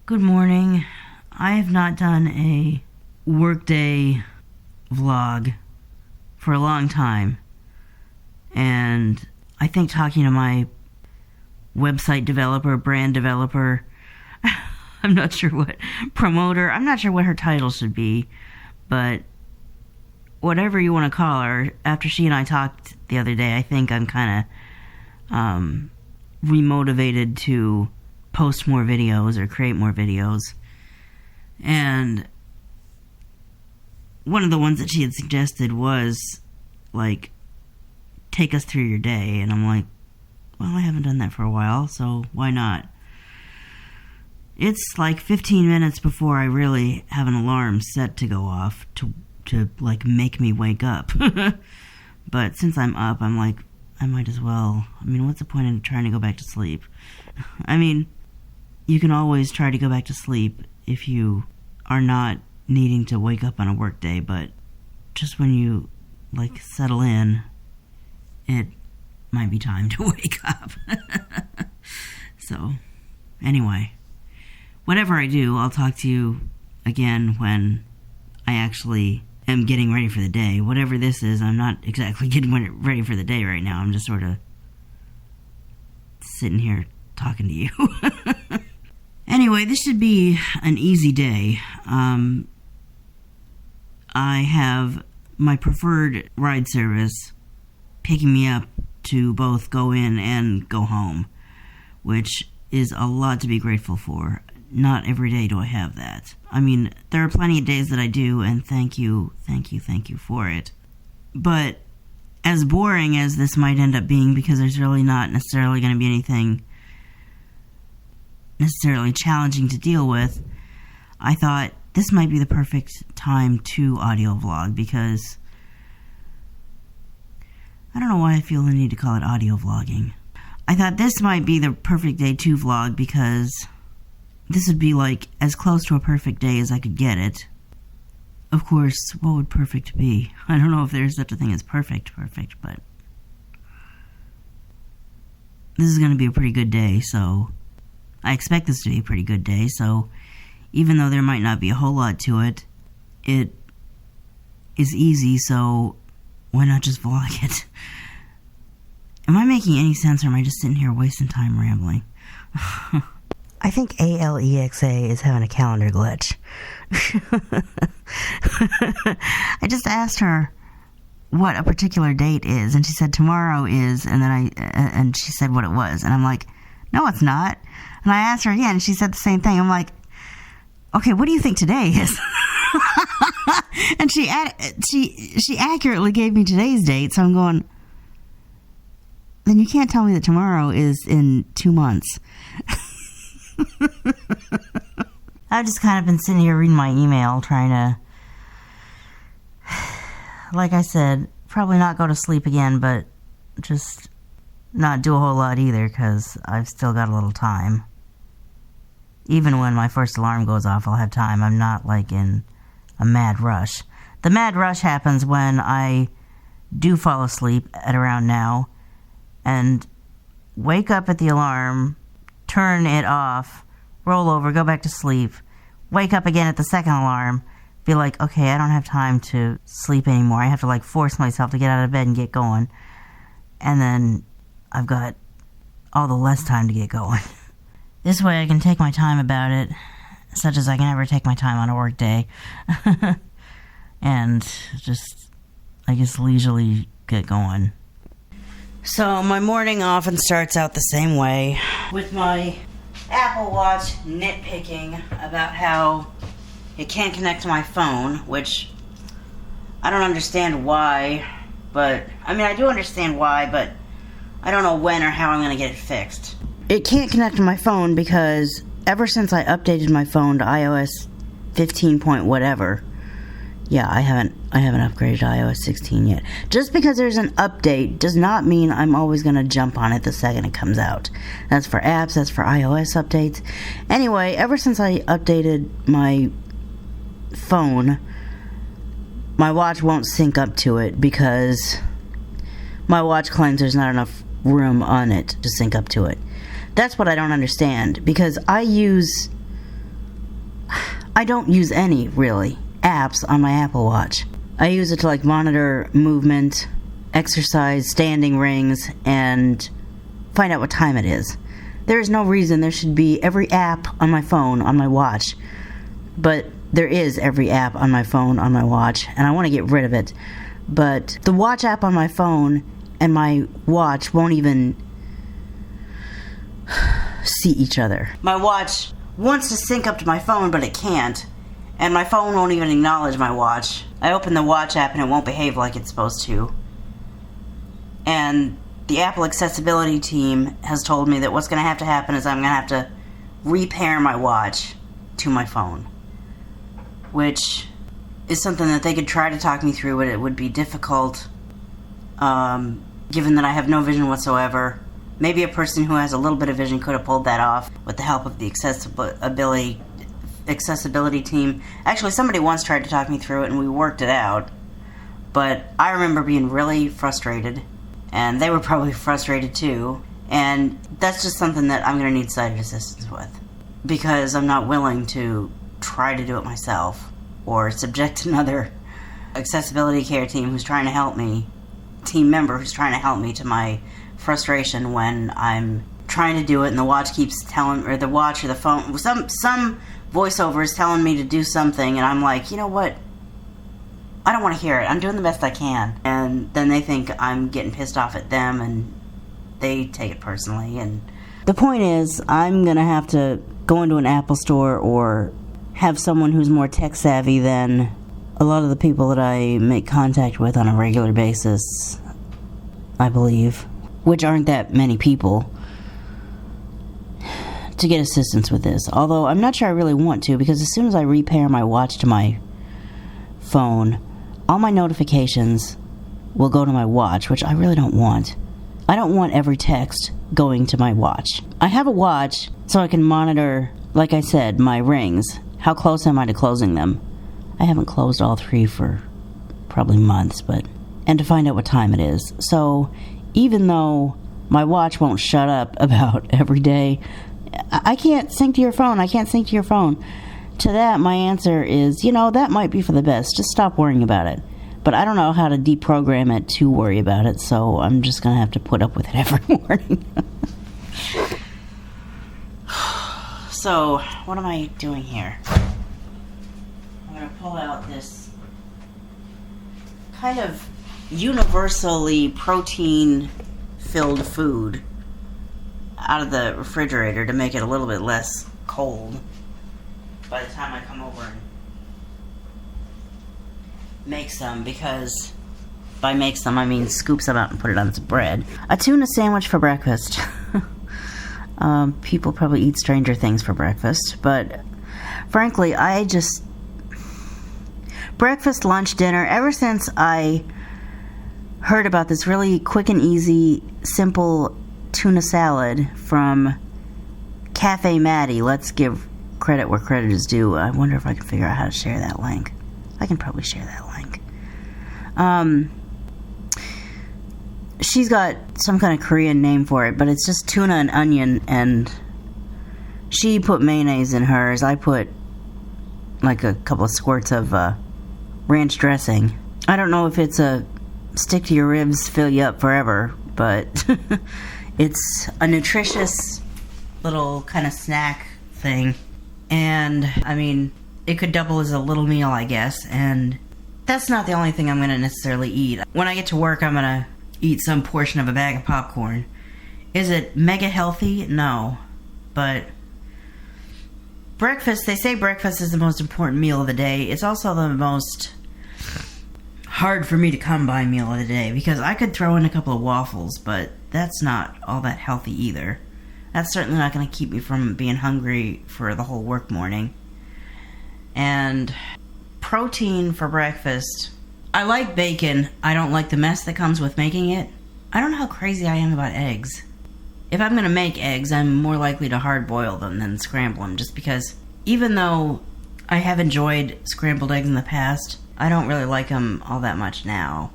Good morning. I have not done a workday vlog for a long time. And I think talking to my website developer, brand developer, I'm not sure what, promoter, I'm not sure what her title should be, but whatever you want to call her, after she and I talked the other day, I think I'm kind of remotivated to post more videos or create more videos. And one of the ones that she had suggested was, like, take us through your day. And I'm like, well, I haven't done that for a while, so why not? It's like 15 minutes before I really have an alarm set to go off to like, make me wake up. But since I'm up, I'm like, I might as well. I mean, what's the point in trying to go back to sleep? I mean, you can always try to go back to sleep if you are not needing to wake up on a work day, but just when you, like, settle in, it might be time to wake up. So, anyway, whatever I do, I'll talk to you again when I actually am getting ready for the day. Whatever this is, I'm not exactly getting ready for the day right now. I'm just sort of sitting here talking to you. Anyway, this should be an easy day. I have my preferred ride service picking me up to both go in and go home, which is a lot to be grateful for. Not every day do I have that. I mean, there are plenty of days that I do, and thank you for it. But as boring as this might end up being, because there's really not necessarily going to be anything necessarily challenging to deal with, I thought this might be the perfect time to audio vlog, because I don't know why I feel the need to call it audio vlogging. I thought this might be the perfect day to vlog, because this would be like as close to a perfect day as I could get it. Of course, what would perfect be? I don't know if there's such a thing as perfect, but this is going to be a pretty good day, so I expect this to be a pretty good day, so even though there might not be a whole lot to it, it is easy, so why not just vlog it? Am I making any sense, or am I just sitting here wasting time rambling? I think Alexa is having a calendar glitch. I just asked her what a particular date is, and she said tomorrow is, and then and she said what it was, and I'm like, no, it's not. And I asked her again, and she said the same thing. I'm like, okay, what do you think today is? And she accurately gave me today's date, so I'm going, then you can't tell me that tomorrow is in 2 months. I've just kind of been sitting here reading my email, trying to, like I said, probably not go to sleep again, but just not do a whole lot either, because I've still got a little time. Even when my first alarm goes off, I'll have time. I'm not, like, in a mad rush. The mad rush happens when I do fall asleep at around now and wake up at the alarm, turn it off, roll over, go back to sleep, wake up again at the second alarm, be like, okay, I don't have time to sleep anymore. I have to, like, force myself to get out of bed and get going. And then I've got all the less time to get going. This way I can take my time about it, such as I can ever take my time on a work day. And just, I guess, leisurely get going. So my morning often starts out the same way, with my Apple Watch nitpicking about how it can't connect to my phone, which I don't understand why, but, I mean, I do understand why, but I don't know when or how I'm going to get it fixed. It can't connect to my phone because ever since I updated my phone to iOS 15 point whatever, yeah, I haven't upgraded to iOS 16 yet. Just because there's an update does not mean I'm always going to jump on it the second it comes out. That's for apps, that's for iOS updates. Anyway, ever since I updated my phone, my watch won't sync up to it because my watch claims there's not enough room on it to sync up to it. That's what I don't understand, because I use I don't use any, really, apps on my Apple Watch. I use it to, like, monitor movement, exercise, standing rings, and find out what time it is. There is no reason there should be every app on my phone on my watch, but there is every app on my phone on my watch, and I want to get rid of it. But the watch app on my phone and my watch won't even see each other. My watch wants to sync up to my phone, but it can't, and my phone won't even acknowledge my watch. I open the watch app and it won't behave like it's supposed to. And the Apple accessibility team has told me that what's going to have to happen is I'm going to have to repair my watch to my phone, which is something that they could try to talk me through, but it would be difficult, given that I have no vision whatsoever. Maybe a person who has a little bit of vision could have pulled that off with the help of the accessibility team. Actually, somebody once tried to talk me through it, and we worked it out. But I remember being really frustrated, and they were probably frustrated too. And that's just something that I'm going to need sighted assistance with, because I'm not willing to try to do it myself or subject another accessibility care team who's trying to help me, team member who's trying to help me, to my frustration when I'm trying to do it and the watch keeps telling, or the watch or the phone, some voiceover is telling me to do something, and I'm like, you know what? I don't want to hear it. I'm doing the best I can. And then they think I'm getting pissed off at them, and they take it personally. And the point is, I'm going to have to go into an Apple store or have someone who's more tech savvy than a lot of the people that I make contact with on a regular basis, I believe, which aren't that many people, to get assistance with this. Although I'm not sure I really want to, because as soon as I repair my watch to my phone, all my notifications will go to my watch, which I really don't want. I don't want every text going to my watch. I have a watch so I can monitor, like I said, my rings. How close am I to closing them? I haven't closed all 3 for probably months, and to find out what time it is. So even though my watch won't shut up about every day, I can't sync to your phone. To that, my answer is, that might be for the best. Just stop worrying about it. But I don't know how to deprogram it to worry about it, so I'm just going to have to put up with it every morning. So, what am I doing here? I'm going to pull out this kind of universally protein-filled food out of the refrigerator to make it a little bit less cold by the time I come over and make some, because by make some I mean scoop some out and put it on some bread. A tuna sandwich for breakfast. People probably eat stranger things for breakfast, but frankly, breakfast, lunch, dinner, ever since I heard about this really quick and easy, simple tuna salad from Cafe Maddie. Let's give credit where credit is due. I wonder if I can figure out how to share that link. I can probably share that link. She's got some kind of Korean name for it, but it's just tuna and onion, and she put mayonnaise in hers. I put like a couple of squirts of ranch dressing. I don't know if it's a stick to your ribs, fill you up forever, but it's a nutritious little kind of snack thing. And, I mean, it could double as a little meal, I guess, and that's not the only thing I'm going to necessarily eat. When I get to work, I'm going to eat some portion of a bag of popcorn. Is it mega healthy? No. But breakfast, they say breakfast is the most important meal of the day. It's also the most hard for me to come by meal of the day, because I could throw in a couple of waffles, but that's not all that healthy either. That's certainly not going to keep me from being hungry for the whole work morning. And protein for breakfast. I like bacon. I don't like the mess that comes with making it. I don't know how crazy I am about eggs. If I'm going to make eggs, I'm more likely to hard boil them than scramble them, just because even though I have enjoyed scrambled eggs in the past, I don't really like them all that much now.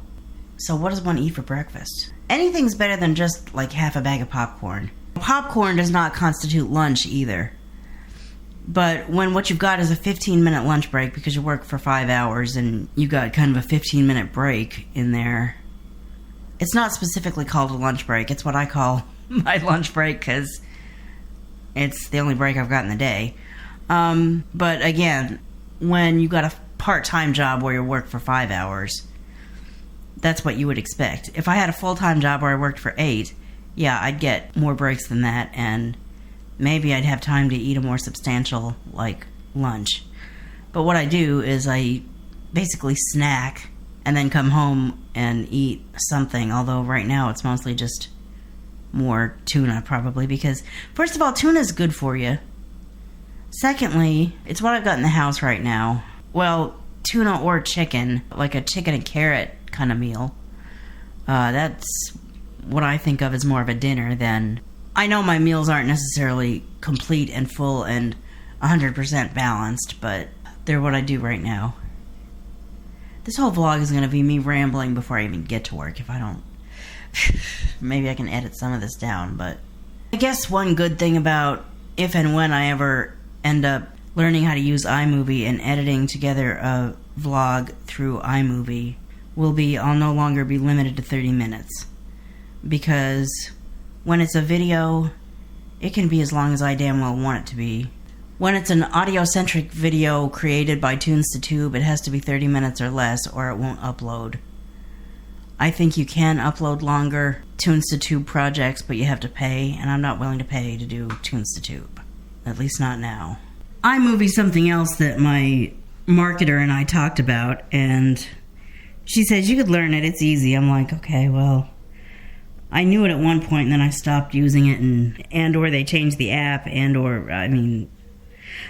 So what does one eat for breakfast? Anything's better than just like half a bag of popcorn. Popcorn does not constitute lunch either. But when what you've got is a 15-minute lunch break because you work for 5 hours and you got kind of a 15-minute break in there, it's not specifically called a lunch break. It's what I call my lunch break because it's the only break I've got in the day. But again, when you got a part-time job where you work for 5 hours, that's what you would expect. If I had a full-time job where I worked for 8, yeah, I'd get more breaks than that, and maybe I'd have time to eat a more substantial, lunch. But what I do is I basically snack and then come home and eat something, although right now it's mostly just more tuna, probably, because, first of all, tuna is good for you. Secondly, it's what I've got in the house right now. Well, tuna or chicken, like a chicken and carrot kind of meal. That's what I think of as more of a dinner than... I know my meals aren't necessarily complete and full and 100% balanced, but they're what I do right now. This whole vlog is going to be me rambling before I even get to work. If I don't... maybe I can edit some of this down, but... I guess one good thing about if and when I ever end up learning how to use iMovie and editing together a vlog through iMovie will be I'll no longer be limited to 30 minutes. Because when it's a video, it can be as long as I damn well want it to be. When it's an audio-centric video created by Tunes to Tube, it has to be 30 minutes or less or it won't upload. I think you can upload longer Tunes to Tube projects, but you have to pay, and I'm not willing to pay to do Tunes to Tube. At least not now. iMovie's something else that my marketer and I talked about, and she says, you could learn it, it's easy. I'm like, okay, well, I knew it at one point, and then I stopped using it, and or they changed the app,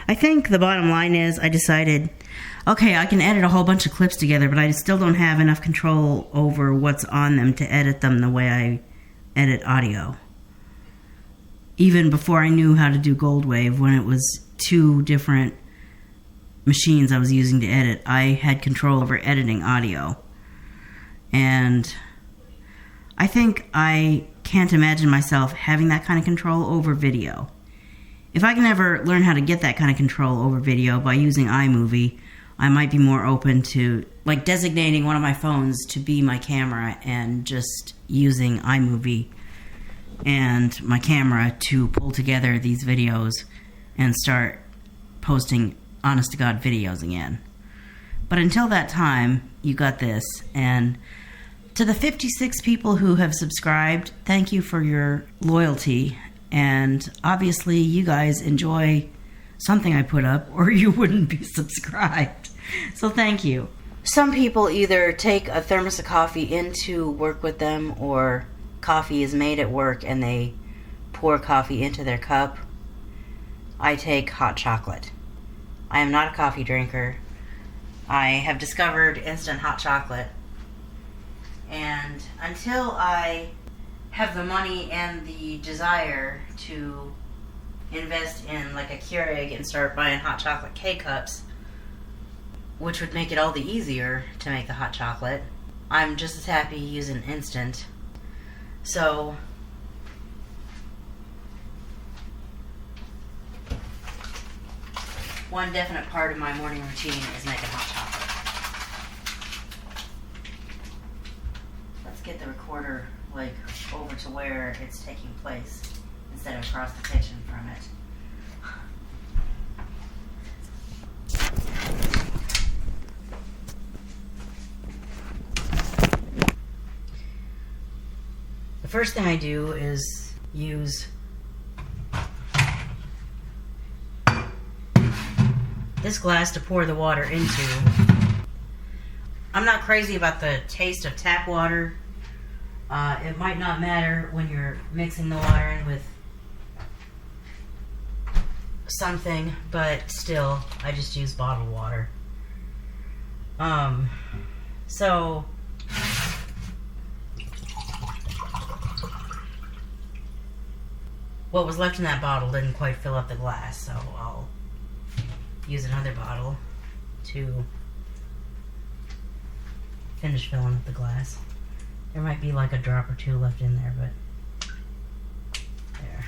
I think the bottom line is I decided, okay, I can edit a whole bunch of clips together, but I still don't have enough control over what's on them to edit them the way I edit audio. Even before I knew how to do Goldwave, when it was 2 different machines I was using to edit, I had control over editing audio. And I think I can't imagine myself having that kind of control over video. If I can ever learn how to get that kind of control over video by using iMovie, I might be more open to designating one of my phones to be my camera and just using iMovie and my camera to pull together these videos and start posting honest-to-God videos again. But until that time, you got this. And to the 56 people who have subscribed, thank you for your loyalty. And obviously, you guys enjoy something I put up, or you wouldn't be subscribed. So thank you. Some people either take a thermos of coffee into work with them, or coffee is made at work and they pour coffee into their cup. I take hot chocolate. I am not a coffee drinker. I have discovered instant hot chocolate. And until I have the money and the desire to invest in a Keurig and start buying hot chocolate K-cups, which would make it all the easier to make the hot chocolate, I'm just as happy using instant. So one definite part of my morning routine is making hot chocolate. Let's get the recorder over to where it's taking place instead of across the kitchen from it. The first thing I do is use this glass to pour the water into. I'm not crazy about the taste of tap water. It might not matter when you're mixing the water in with something, but still, I just use bottled water. So what was left in that bottle didn't quite fill up the glass, so I'll use another bottle to finish filling up the glass. There might be a drop or 2 left in there, but there.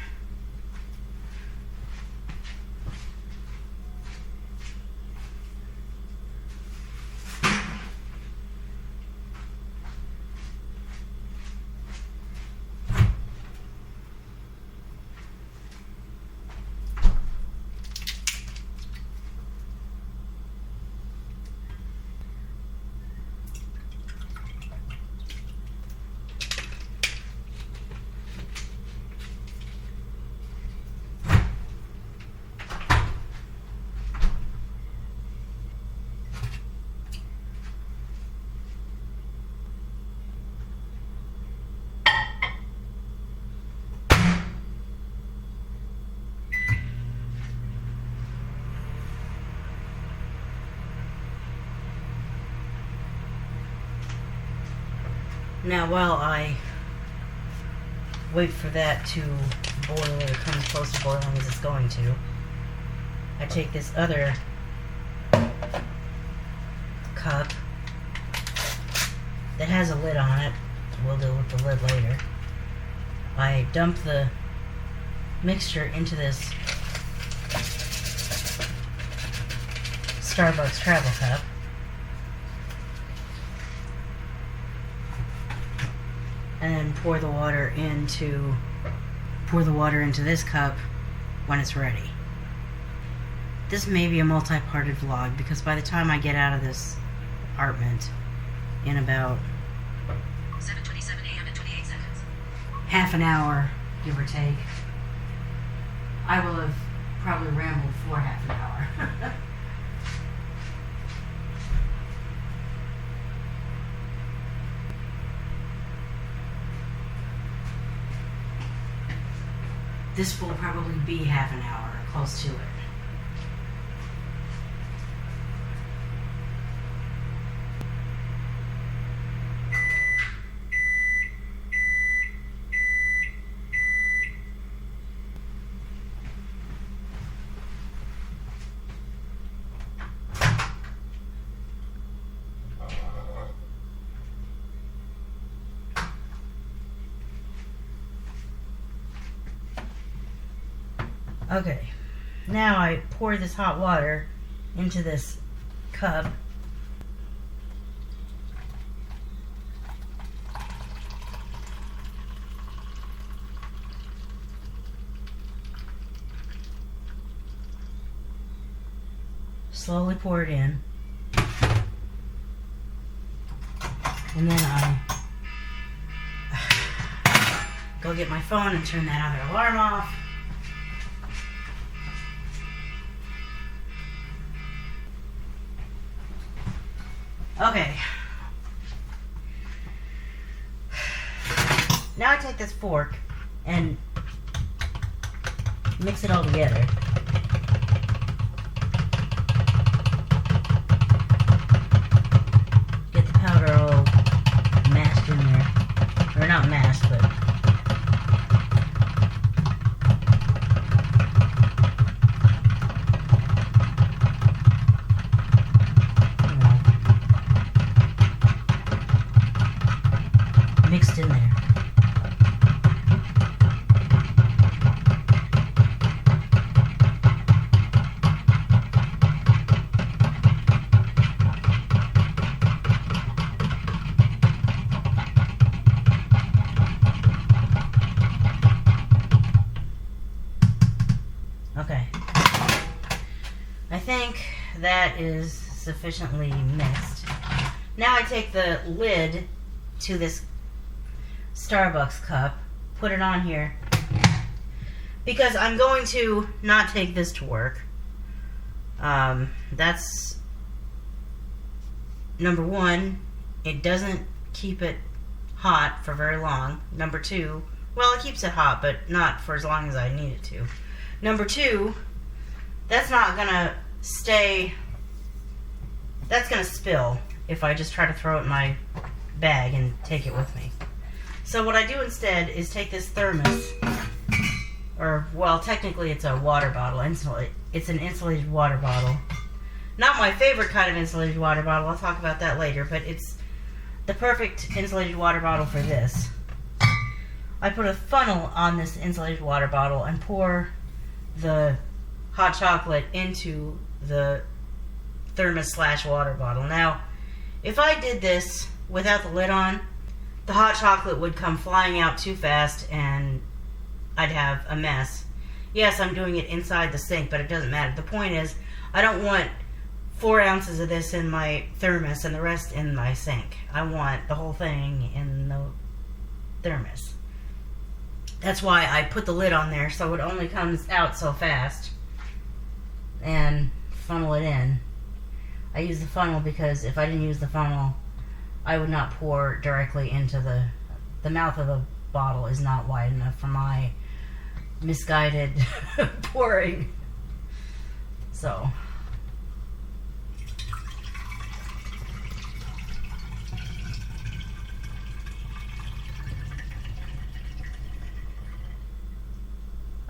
Now, while I wait for that to boil or come as close to boiling as it's going to, I take this other cup that has a lid on it. We'll deal with the lid later. I dump the mixture into this Starbucks travel cup. And then pour the water into this cup when it's ready. This may be a multi-parted vlog because by the time I get out of this apartment in about 7:27 a.m. and 28 seconds. half an hour, give or take, I will have probably rambled for half an hour. This will probably be half an hour, close to it. Okay, now I pour this hot water into this cup. Slowly pour it in. And then I go get my phone and turn that other alarm off. Okay. Now I take this fork and mix it all together. Get the powder all mashed in there. Or not mashed, but mixed in there. Okay. I think that is sufficiently mixed. Now I take the lid to this Starbucks cup, put it on here, because I'm going to not take this to work. That's number one, it doesn't keep it hot for very long. Number two, well, it keeps it hot, but not for as long as I need it to. Number two, that's not gonna stay, that's gonna spill if I just try to throw it in my bag and take it with me. So what I do instead is take this thermos, or, well, technically it's a water bottle. It's an insulated water bottle. Not my favorite kind of insulated water bottle. I'll talk about that later, but it's the perfect insulated water bottle for this. I put a funnel on this insulated water bottle and pour the hot chocolate into the thermos / water bottle. Now, if I did this without the lid on, the hot chocolate would come flying out too fast and I'd have a mess. Yes, I'm doing it inside the sink, but it doesn't matter. The point is, I don't want 4 ounces of this in my thermos and the rest in my sink. I want the whole thing in the thermos. That's why I put the lid on there, so it only comes out so fast. And funnel it in. I use the funnel because if I didn't use the funnel, I would not pour directly into the mouth of the bottle is not wide enough for my misguided pouring. So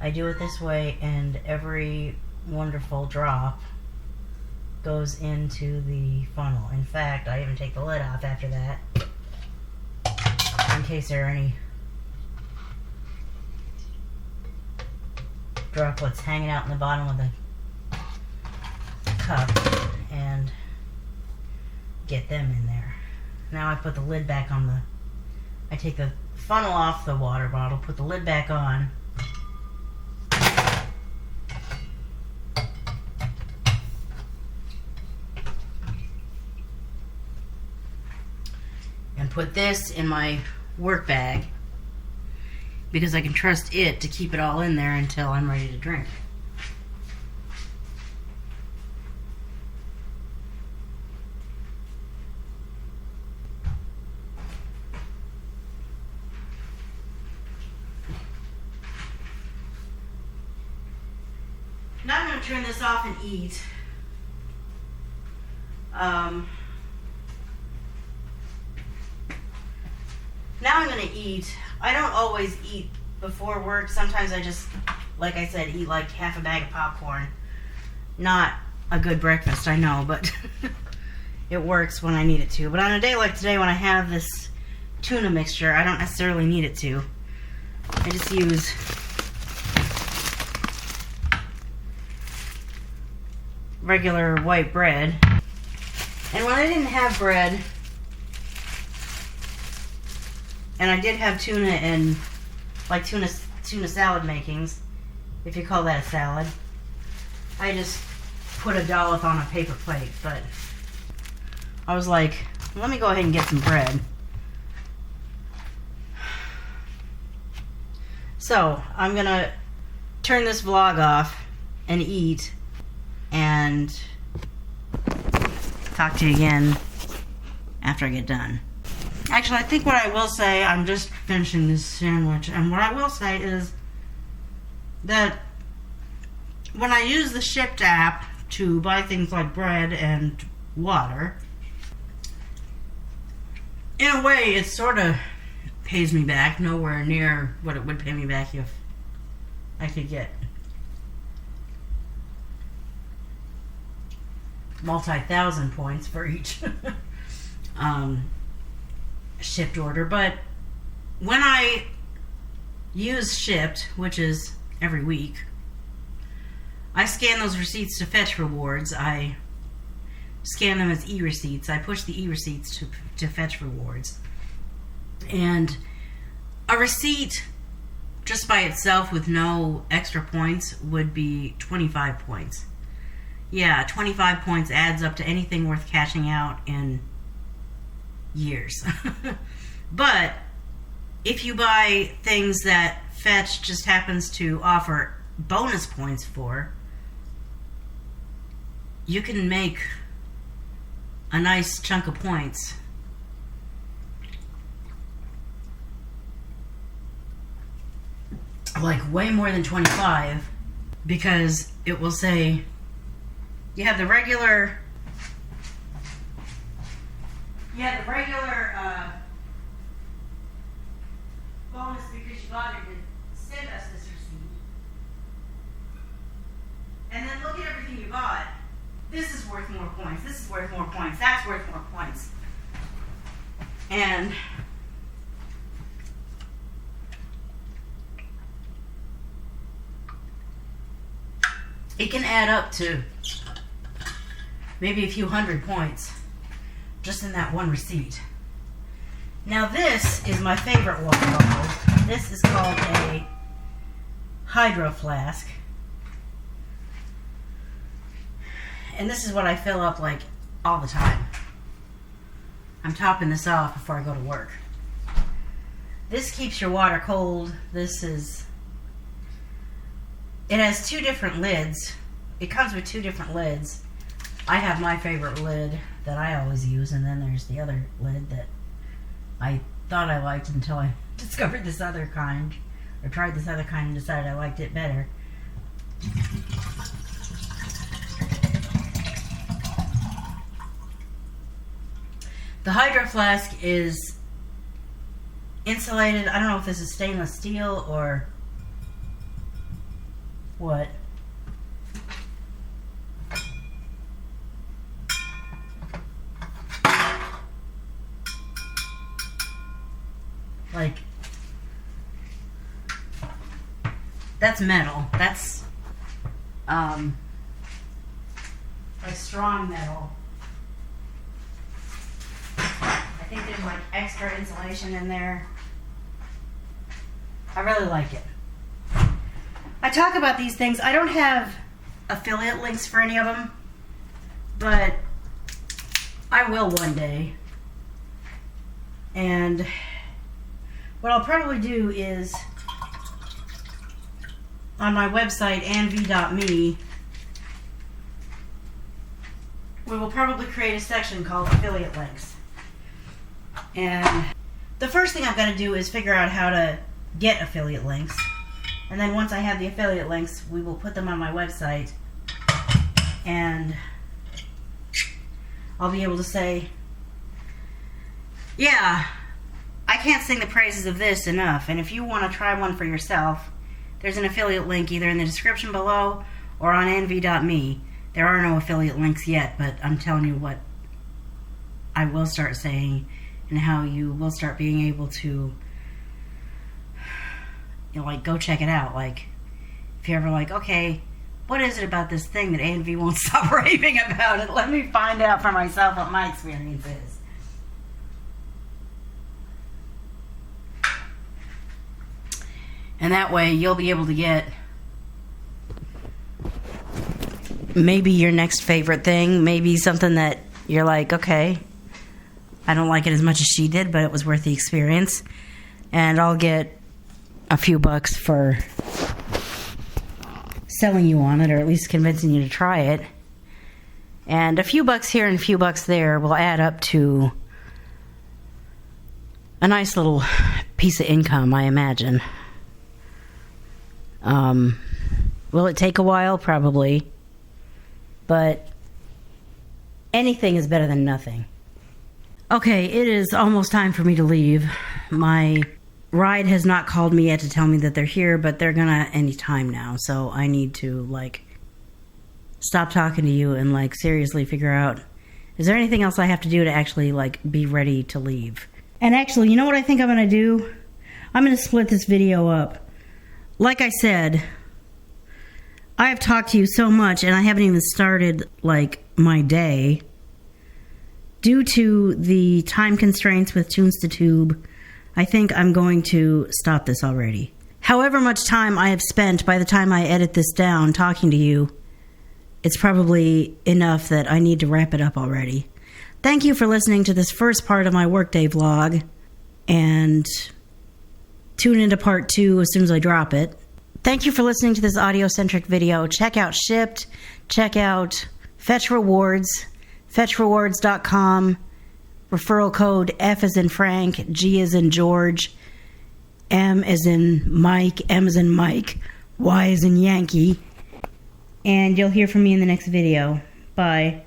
I do it this way, and every wonderful drop goes into the funnel. In fact, I even take the lid off after that, in case there are any droplets hanging out in the bottom of the cup, and get them in there. Now I put the lid back on I take the funnel off the water bottle, put the lid back on, and put this in my work bag, because I can trust it to keep it all in there until I'm ready to drink. Now I'm going to turn this off and eat. Now I'm going to eat. I don't always eat before work. Sometimes I just, like I said, eat like half a bag of popcorn. Not a good breakfast, I know, but it works when I need it to. But on a day like today, when I have this tuna mixture, I don't necessarily need it to. I just use regular white bread. And when I didn't have bread, and I did have tuna and like tuna salad makings, if you call that a salad, I just put a dollop on a paper plate. But I was like, let me go ahead and get some bread. So I'm gonna turn this vlog off and eat, and talk to you again after I get done. Actually, I think what I will say, I'm just finishing this sandwich, and what I will say is that when I use the Shipt app to buy things like bread and water, in a way it sort of pays me back, nowhere near what it would pay me back if I could get multi-thousand points for each Shipt order. But when I use Shipt, which is every week, I scan those receipts to fetch rewards. I scan them as e-receipts. I push the e-receipts to fetch rewards. And a receipt just by itself with no extra points would be 25 points. Yeah, 25 points adds up to anything worth cashing out in years. But if you buy things that Fetch just happens to offer bonus points for, you can make a nice chunk of points. Like way more than 25, because it will say you have the regular bonus because you got it to send us this receipt. And then look at everything you bought. This is worth more points. This is worth more points. That's worth more points. And it can add up to maybe a few hundred points just in that one receipt. Now this is my favorite water bottle. This is called a Hydro Flask. And this is what I fill up like all the time. I'm topping this off before I go to work. This keeps your water cold. It has two different lids. It comes with two different lids. I have my favorite lid that I always use, and then there's the other lid that I thought I liked until I discovered this other kind, or tried this other kind and decided I liked it better. The Hydro Flask is insulated. I don't know if this is stainless steel or What? Like, that's metal. That's, like strong metal. I think there's like extra insulation in there. I really like it. I talk about these things. I don't have affiliate links for any of them, but I will one day. And what I'll probably do is on my website, anv.me, we will probably create a section called affiliate links. And the first thing I've got to do is figure out how to get affiliate links. And then once I have the affiliate links, we will put them on my website. And I'll be able to say, yeah, I can't sing the praises of this enough. And if you want to try one for yourself, there's an affiliate link either in the description below or on anv.me. There are no affiliate links yet, but I'm telling you what I will start saying and how you will start being able to, you know, like, go check it out. Like, if you're ever like, okay, what is it about this thing that ANV won't stop raving about it? Let me find out for myself what my experience is. And that way you'll be able to get maybe your next favorite thing, maybe something that you're like, okay, I don't like it as much as she did, but it was worth the experience. And I'll get a few bucks for selling you on it, or at least convincing you to try it. And a few bucks here and a few bucks there will add up to a nice little piece of income, I imagine. Will it take a while? Probably. But anything is better than nothing. Okay, it is almost time for me to leave. My ride has not called me yet to tell me that they're here, but they're gonna any time now. So I need to, like, stop talking to you and, like, seriously figure out, is there anything else I have to do to actually, like, be ready to leave? And actually, you know what I think I'm gonna do? I'm gonna split this video up. Like I said, I have talked to you so much and I haven't even started, like, my day. Due to the time constraints with Tunes to Tube, I think I'm going to stop this already. However much time I have spent by the time I edit this down talking to you, it's probably enough that I need to wrap it up already. Thank you for listening to this first part of my workday vlog, and tune into part 2 as soon as I drop it. Thank you for listening to this audio-centric video. Check out Shipped. Check out Fetch Rewards. FetchRewards.com. Referral code F as in Frank, G as in George, M as in Mike, M as in Mike, Y as in Yankee. And you'll hear from me in the next video. Bye.